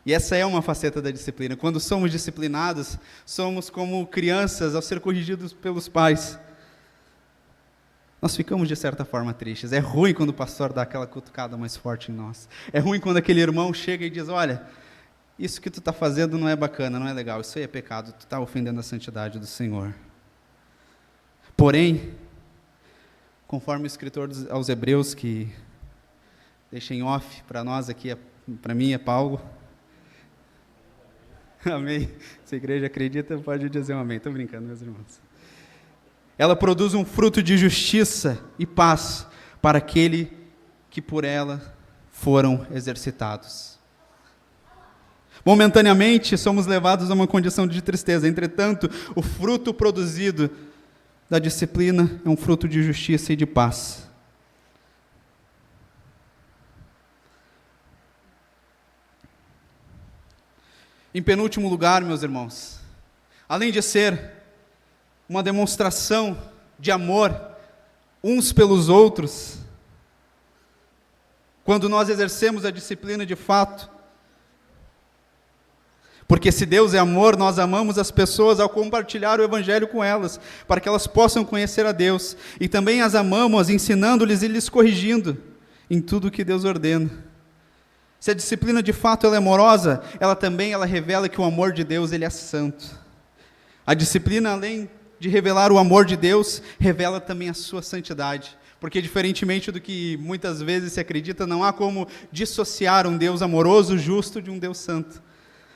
E essa é uma faceta da disciplina. Quando somos disciplinados, somos como crianças ao ser corrigidos pelos pais. Nós ficamos, de certa forma, tristes. É ruim quando o pastor dá aquela cutucada mais forte em nós. É ruim quando aquele irmão chega e diz, olha, isso que tu está fazendo não é bacana, não é legal, isso aí é pecado, tu está ofendendo a santidade do Senhor. Porém, conforme o escritor aos Hebreus, que deixa em off para nós aqui, para mim é Paulo. Amém. Se a igreja acredita, pode dizer um amém. Estou brincando, meus irmãos. Ela produz um fruto de justiça e paz para aquele que por ela foram exercitados. Momentaneamente, somos levados a uma condição de tristeza. Entretanto, o fruto produzido da disciplina é um fruto de justiça e de paz. Em penúltimo lugar, meus irmãos, além de ser uma demonstração de amor uns pelos outros, quando nós exercemos a disciplina de fato, porque se Deus é amor, nós amamos as pessoas ao compartilhar o Evangelho com elas, para que elas possam conhecer a Deus, e também as amamos ensinando-lhes e lhes corrigindo em tudo o que Deus ordena. Se a disciplina de fato ela é amorosa, ela revela que o amor de Deus ele é santo. A disciplina, além de revelar o amor de Deus, revela também a sua santidade, porque diferentemente do que muitas vezes se acredita, não há como dissociar um Deus amoroso, justo, de um Deus santo.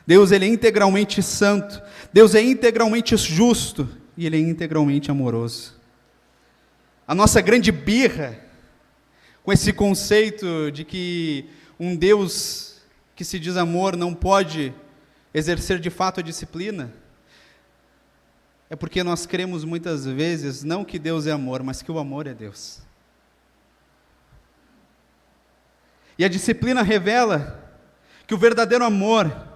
Deus ele é integralmente santo, Deus é integralmente justo, e ele é integralmente amoroso. A nossa grande birra com esse conceito de que um Deus que se diz amor não pode exercer de fato a disciplina, é porque nós cremos muitas vezes, não que Deus é amor, mas que o amor é Deus. E a disciplina revela que o verdadeiro amor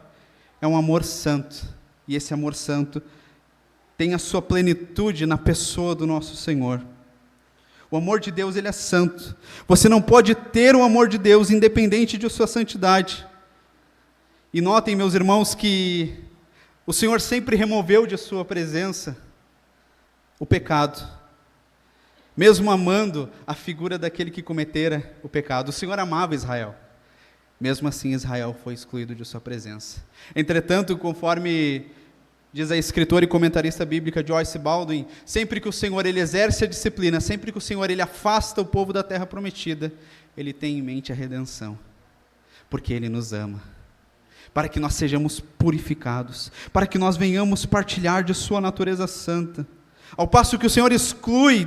é um amor santo, e esse amor santo tem a sua plenitude na pessoa do nosso Senhor. O amor de Deus, ele é santo. Você não pode ter o amor de Deus independente de sua santidade. E notem, meus irmãos, que o Senhor sempre removeu de sua presença o pecado, mesmo amando a figura daquele que cometera o pecado. O Senhor amava Israel. Mesmo assim, Israel foi excluído de sua presença. Entretanto, conforme diz a escritora e comentarista bíblica Joyce Baldwin, sempre que o Senhor ele exerce a disciplina, sempre que o Senhor ele afasta o povo da terra prometida, ele tem em mente a redenção, porque ele nos ama, para que nós sejamos purificados, para que nós venhamos partilhar de sua natureza santa. Ao passo que o Senhor exclui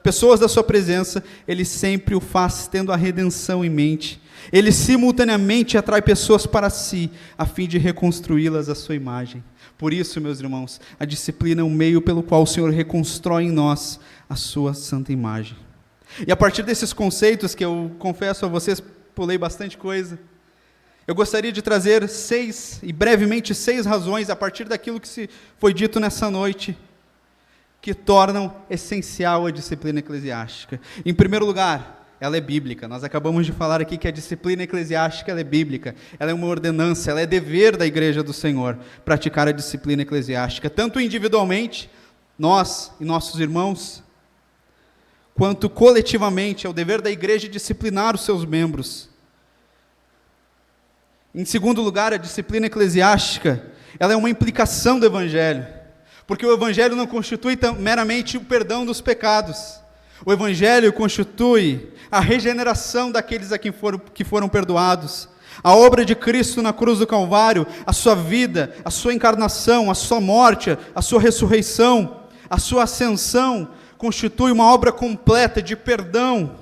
pessoas da sua presença, ele sempre o faz tendo a redenção em mente. Ele simultaneamente atrai pessoas para si, a fim de reconstruí-las à sua imagem. Por isso, meus irmãos, a disciplina é um meio pelo qual o Senhor reconstrói em nós a sua santa imagem. E a partir desses conceitos, que eu confesso a vocês, pulei bastante coisa, eu gostaria de trazer brevemente seis razões, a partir daquilo que foi dito nessa noite, que tornam essencial a disciplina eclesiástica. Em primeiro lugar, ela é bíblica. Nós acabamos de falar aqui que a disciplina eclesiástica ela é bíblica. Ela é uma ordenança, ela é dever da igreja do Senhor, praticar a disciplina eclesiástica, tanto individualmente, nós e nossos irmãos, quanto coletivamente. É o dever da igreja disciplinar os seus membros. Em segundo lugar, a disciplina eclesiástica, ela é uma implicação do Evangelho, porque o Evangelho não constitui meramente o perdão dos pecados. O Evangelho constitui a regeneração daqueles que foram perdoados. A obra de Cristo na cruz do Calvário, a sua vida, a sua encarnação, a sua morte, a sua ressurreição, a sua ascensão, constitui uma obra completa de perdão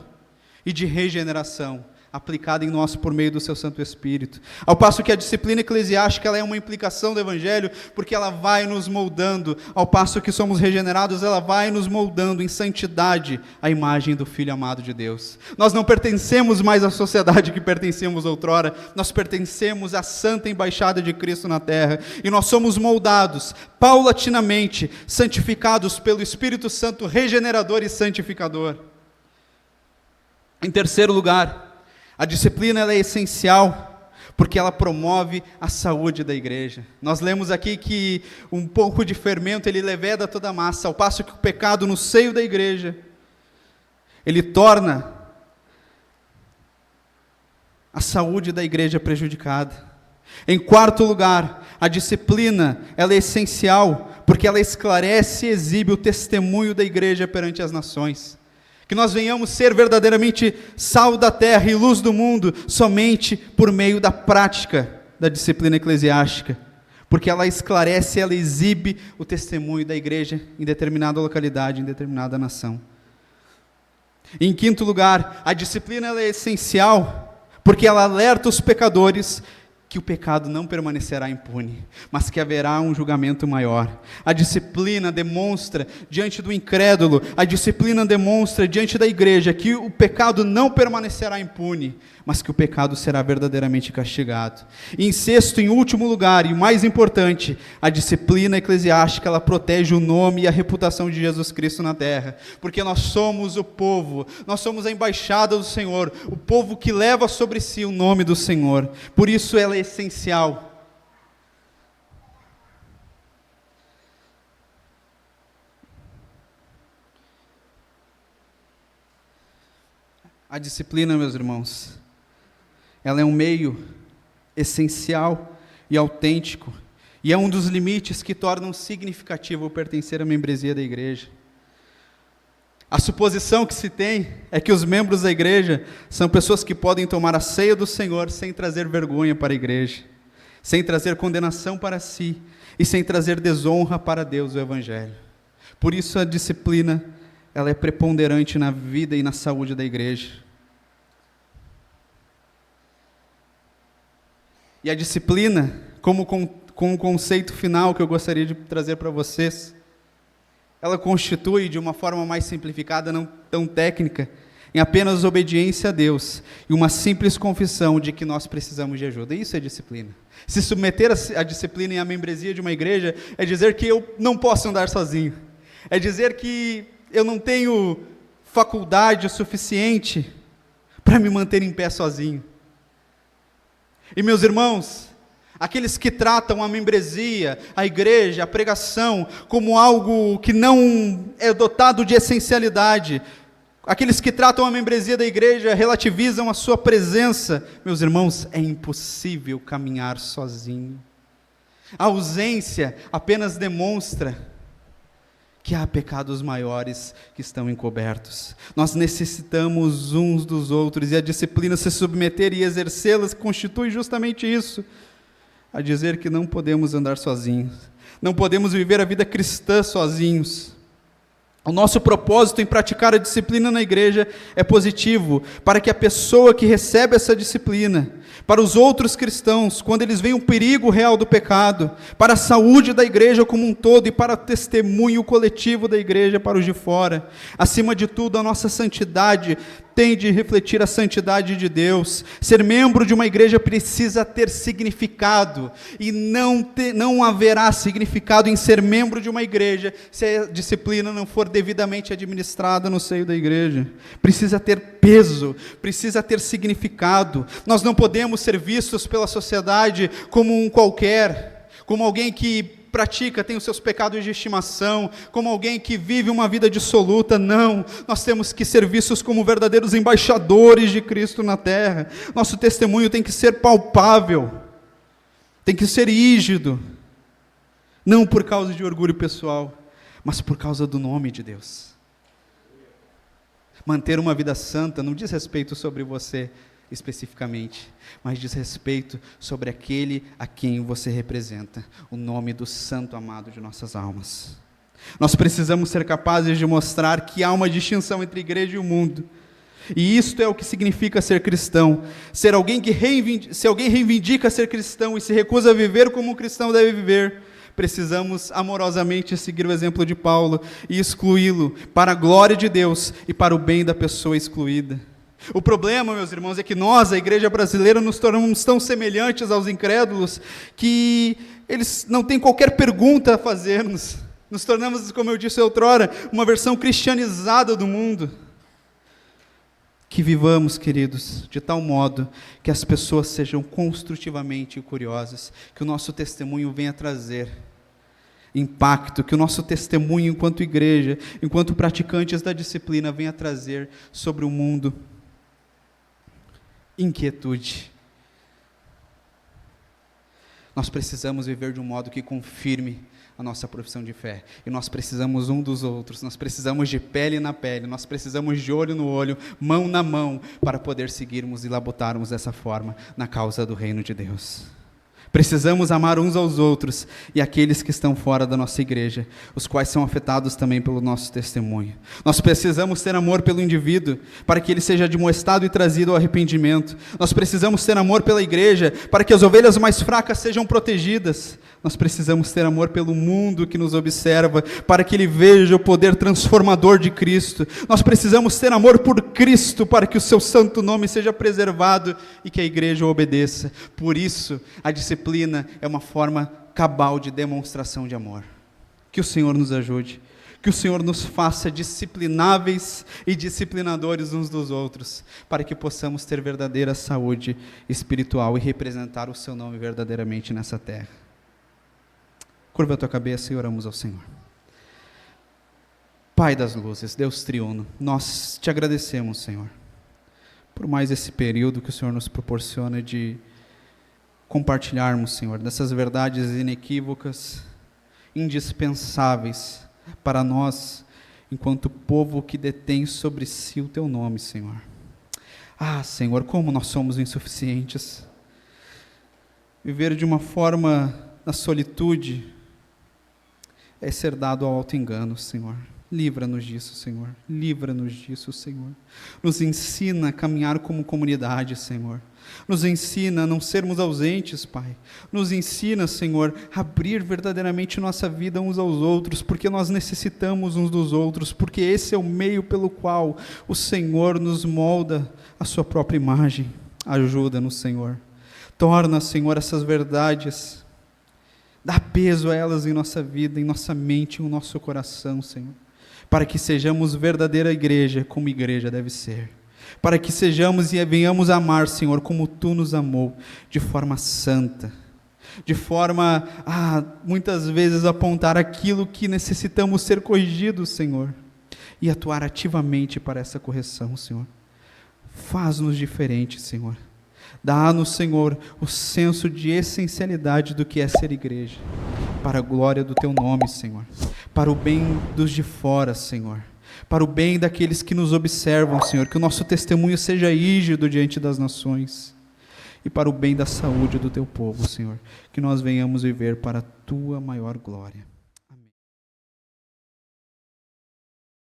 e de regeneração aplicada em nós por meio do seu Santo Espírito. Ao passo que a disciplina eclesiástica ela é uma implicação do Evangelho, porque ela vai nos moldando, ao passo que somos regenerados, ela vai nos moldando em santidade a imagem do Filho amado de Deus. Nós não pertencemos mais à sociedade que pertencíamos outrora, nós pertencemos à santa embaixada de Cristo na terra, e nós somos moldados paulatinamente, santificados pelo Espírito Santo regenerador e santificador. Em terceiro lugar, a disciplina ela é essencial porque ela promove a saúde da igreja. Nós lemos aqui que um pouco de fermento ele leveda toda a massa, ao passo que o pecado no seio da igreja, ele torna a saúde da igreja prejudicada. Em quarto lugar, a disciplina ela é essencial porque ela esclarece e exibe o testemunho da igreja perante as nações. Que nós venhamos ser verdadeiramente sal da terra e luz do mundo somente por meio da prática da disciplina eclesiástica, porque ela esclarece, ela exibe o testemunho da igreja em determinada localidade, em determinada nação. E em quinto lugar, a disciplina ela é essencial porque ela alerta os pecadores que o pecado não permanecerá impune, mas que haverá um julgamento maior. A disciplina demonstra diante do incrédulo, a disciplina demonstra diante da igreja que o pecado não permanecerá impune, mas que o pecado será verdadeiramente castigado. E em sexto e último lugar, e mais importante, a disciplina eclesiástica, ela protege o nome e a reputação de Jesus Cristo na terra, porque nós somos o povo, nós somos a embaixada do Senhor, o povo que leva sobre si o nome do Senhor, por isso ela é essencial. A disciplina, meus irmãos, ela é um meio essencial e autêntico, e é um dos limites que tornam significativo o pertencer à membresia da igreja. A suposição que se tem é que os membros da igreja são pessoas que podem tomar a ceia do Senhor sem trazer vergonha para a igreja, sem trazer condenação para si e sem trazer desonra para Deus, o Evangelho. Por isso a disciplina, ela é preponderante na vida e na saúde da igreja. E a disciplina, como com um conceito final que eu gostaria de trazer para vocês, ela constitui, de uma forma mais simplificada, não tão técnica, em apenas obediência a Deus e uma simples confissão de que nós precisamos de ajuda. Isso é disciplina. Se submeter à disciplina e à membresia de uma igreja é dizer que eu não posso andar sozinho. É dizer que eu não tenho faculdade suficiente para me manter em pé sozinho. E meus irmãos, aqueles que tratam a membresia, a igreja, a pregação, como algo que não é dotado de essencialidade, aqueles que tratam a membresia da igreja relativizam a sua presença, meus irmãos, é impossível caminhar sozinho. A ausência apenas demonstra que há pecados maiores que estão encobertos. Nós necessitamos uns dos outros, e a disciplina se submeter e exercê-las constitui justamente isso, a dizer que não podemos andar sozinhos, não podemos viver a vida cristã sozinhos. O nosso propósito em praticar a disciplina na igreja é positivo, para que a pessoa que recebe essa disciplina, para os outros cristãos, quando eles veem o perigo real do pecado, para a saúde da igreja como um todo e para o testemunho coletivo da igreja para os de fora. Acima de tudo, a nossa santidade tem de refletir a santidade de Deus. Ser membro de uma igreja precisa ter significado, e não haverá significado em ser membro de uma igreja se a disciplina não for devidamente administrada no seio da igreja. Precisa ter peso, precisa ter significado. Nós não podemos ser vistos pela sociedade como um qualquer, como alguém que pratica, tem os seus pecados de estimação, como alguém que vive uma vida dissoluta. Não, nós temos que ser vistos como verdadeiros embaixadores de Cristo na terra. Nosso testemunho tem que ser palpável, tem que ser rígido, não por causa de orgulho pessoal, mas por causa do nome de Deus. Manter uma vida santa não diz respeito sobre você especificamente, mas diz respeito sobre aquele a quem você representa, o nome do santo amado de nossas almas. Nós precisamos ser capazes de mostrar que há uma distinção entre a igreja e o mundo, E isto é o que significa ser cristão. Se alguém reivindica ser cristão e se recusa a viver como um cristão deve viver, precisamos amorosamente seguir o exemplo de Paulo e excluí-lo para a glória de Deus e para o bem da pessoa excluída. O problema, meus irmãos, é que nós, a igreja brasileira, nos tornamos tão semelhantes aos incrédulos que eles não têm qualquer pergunta a fazer-nos. Nos tornamos, como eu disse outrora, uma versão cristianizada do mundo. Que vivamos, queridos, de tal modo que as pessoas sejam construtivamente curiosas, que o nosso testemunho venha trazer impacto, que o nosso testemunho enquanto igreja, enquanto praticantes da disciplina, venha trazer sobre o mundo inquietude. Nós precisamos viver de um modo que confirme a nossa profissão de fé, e nós precisamos um dos outros, nós precisamos de pele na pele, nós precisamos de olho no olho, mão na mão, para poder seguirmos e labutarmos dessa forma na causa do reino de Deus. Precisamos amar uns aos outros e aqueles que estão fora da nossa igreja, os quais são afetados também pelo nosso testemunho. Nós precisamos ter amor pelo indivíduo, para que ele seja admoestado e trazido ao arrependimento. Nós precisamos ter amor pela igreja, para que as ovelhas mais fracas sejam protegidas. Nós precisamos ter amor pelo mundo que nos observa, para que ele veja o poder transformador de Cristo. Nós precisamos ter amor por Cristo, para que o seu santo nome seja preservado e que a igreja o obedeça. Por isso, a disciplina é uma forma cabal de demonstração de amor. Que o Senhor nos ajude, que o Senhor nos faça disciplináveis e disciplinadores uns dos outros, para que possamos ter verdadeira saúde espiritual e representar o seu nome verdadeiramente nessa terra. Curva a tua cabeça e oramos ao Senhor. Pai das luzes, Deus triuno, nós te agradecemos, Senhor, por mais esse período que o Senhor nos proporciona de compartilharmos, Senhor, dessas verdades inequívocas, indispensáveis para nós, enquanto povo que detém sobre si o teu nome, Senhor. Ah, Senhor, como nós somos insuficientes. Viver de uma forma na solitude é ser dado ao auto-engano, Senhor. Livra-nos disso, Senhor. Livra-nos disso, Senhor. Nos ensina a caminhar como comunidade, Senhor. Nos ensina a não sermos ausentes, Pai. Nos ensina, Senhor, a abrir verdadeiramente nossa vida uns aos outros, porque nós necessitamos uns dos outros, porque esse é o meio pelo qual o Senhor nos molda a sua própria imagem. Ajuda-nos, Senhor. Torna, Senhor, essas verdades, dá peso a elas em nossa vida, em nossa mente, em nosso coração, Senhor, para que sejamos verdadeira igreja, como igreja deve ser, para que sejamos e venhamos amar, Senhor, como Tu nos amou, de forma santa, de forma a, muitas vezes, apontar aquilo que necessitamos ser corrigidos, Senhor, e atuar ativamente para essa correção, Senhor. Faz-nos diferentes, Senhor. Dá-nos, Senhor, o senso de essencialidade do que é ser igreja, para a glória do Teu nome, Senhor, para o bem dos de fora, Senhor, para o bem daqueles que nos observam, Senhor, que o nosso testemunho seja rígido diante das nações, e para o bem da saúde do Teu povo, Senhor, que nós venhamos viver para a Tua maior glória.